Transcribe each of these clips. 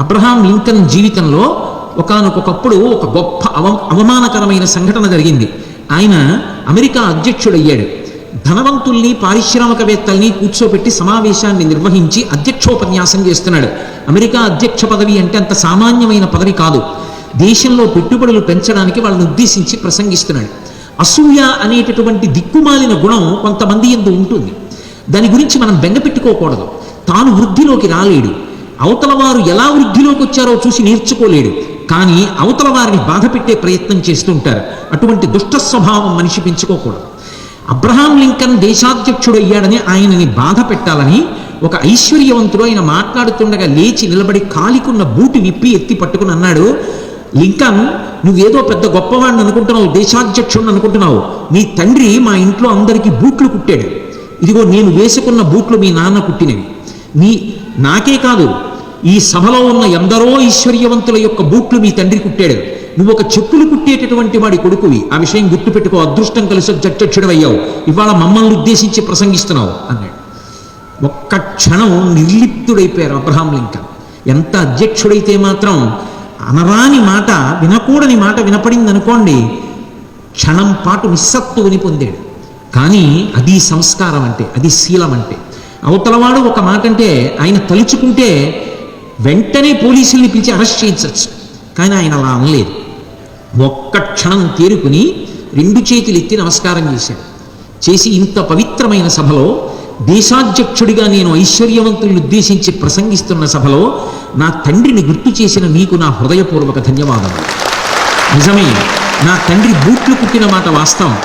Abraham Lincoln జీవితంలో ఒకానొకప్పుడు ఒక గొప్ప అవమానకరమైన సంఘటన జరిగింది. ఆయన అమెరికా అధ్యక్షుడయ్యాడు. ధనవంతుల్ని పారిశ్రామికవేత్తల్ని కూర్చోబెట్టి సమావేశాన్ని నిర్వహించి అధ్యక్షోపన్యాసం చేస్తున్నాడు. అమెరికా అధ్యక్ష పదవి అంటే అంత సామాన్యమైన పదవి కాదు. దేశంలో పెట్టుబడులు పెంచడానికి వాళ్ళని ఉద్దేశించి ప్రసంగిస్తున్నాడు. అసూయ అనేటటువంటి దిక్కుమాలిన గుణం కొంతమంది యందు ఉంటుంది. దాని గురించి మనం బెంగపెట్టుకోకూడదు. తాను వృద్ధిలోకి రాలేడు, అవతల వారు ఎలా వృద్ధిలోకి వచ్చారో చూసి నేర్చుకోలేడు, కానీ అవతల వారిని బాధ పెట్టే ప్రయత్నం చేస్తుంటారు. అటువంటి దుష్ట స్వభావం మనిషి పెంచుకోకూడదు. అబ్రహాం లింకన్ దేశాధ్యక్షుడు అయ్యాడని ఆయనని బాధ పెట్టాలని ఒక ఐశ్వర్యవంతుడు ఆయన మాట్లాడుతుండగా లేచి నిలబడి కాలికున్న బూటి విప్పి ఎత్తి పట్టుకుని అన్నాడు, లింకన్, నువ్వేదో పెద్ద గొప్పవాడిని అనుకుంటున్నావు, దేశాధ్యక్షుడిని అనుకుంటున్నావు. నీ తండ్రి మా ఇంట్లో అందరికీ బూట్లు కుట్టాడు. ఇదిగో నేను వేసుకున్న బూట్లు మీ నాన్న కుట్టినవి. నాకే కాదు, ఈ సభలో ఉన్న ఎందరో ఐశ్వర్యవంతుల యొక్క బూట్లు మీ తండ్రి కుట్టాడు. నువ్వు ఒక చెప్పులు కుట్టేటటువంటి వాడి కొడుకువి. ఆ విషయం గుర్తుపెట్టుకో. అదృష్టం కలిసి అధ్యక్షుడు అయ్యావు. ఇవాళ మమ్మల్ని ఉద్దేశించి ప్రసంగిస్తున్నావు అన్నాడు. ఒక్క క్షణం నిర్లిప్తుడైపోయారు అబ్రహాం లింకన్. ఎంత అధ్యక్షుడైతే మాత్రం అనరాని మాట, వినకూడని మాట వినపడింది అనుకోండి, క్షణం పాటు నిస్సత్తువుని పొందాడు. కానీ అది సంస్కారం అంటే, అది శీలం అంటే. అవతలవాడు ఒక మాట అంటే ఆయన తలుచుకుంటే వెంటనే పోలీసుల్ని పిలిచి అరెస్ట్ చేయించవచ్చు. కానీ ఆయన అలా అనలేదు. ఒక్క క్షణం తేరుకుని 2 చేతులు ఎత్తి నమస్కారం చేశాడు. చేసి, ఇంత పవిత్రమైన సభలో, దేశాధ్యక్షుడిగా నేను ఐశ్వర్యవంతులను ఉద్దేశించి ప్రసంగిస్తున్న సభలో నా తండ్రిని గుర్తు చేసిన మీకు నా హృదయపూర్వక ధన్యవాదాలు. నిజమే, నా తండ్రి బూట్లు కుట్టిన మాట వాస్తవం.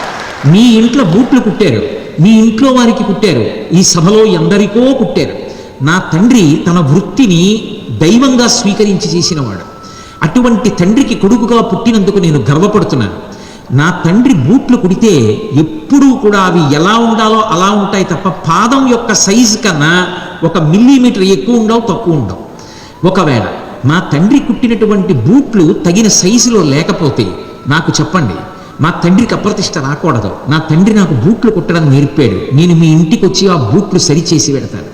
మీ ఇంట్లో బూట్లు కుట్టారు, మీ ఇంట్లో వారికి కుట్టారు, ఈ సభలో ఎందరికో కుట్టారు. నా తండ్రి తన వృత్తిని దైవంగా స్వీకరించి చేసినవాడు. అటువంటి తండ్రికి కొడుకుగా పుట్టినందుకు నేను గర్వపడుతున్నాను. నా తండ్రి బూట్లు కుడితే ఎప్పుడూ కూడా అవి ఎలా ఉండాలో అలా ఉంటాయి తప్ప పాదం యొక్క సైజు కన్నా 1 మిల్లీమీటర్ ఎక్కువ ఉండవు, తక్కువ ఉండవు. ఒకవేళ మా తండ్రి కుట్టినటువంటి బూట్లు తగిన సైజులో లేకపోతే నాకు చెప్పండి. మా తండ్రికి అప్రతిష్ట రాకూడదు. నా తండ్రి నాకు బూట్లు కుట్టడం నేర్పాడు. నేను మీ ఇంటికి వచ్చి ఆ బూట్లు సరిచేసి పెడతాను.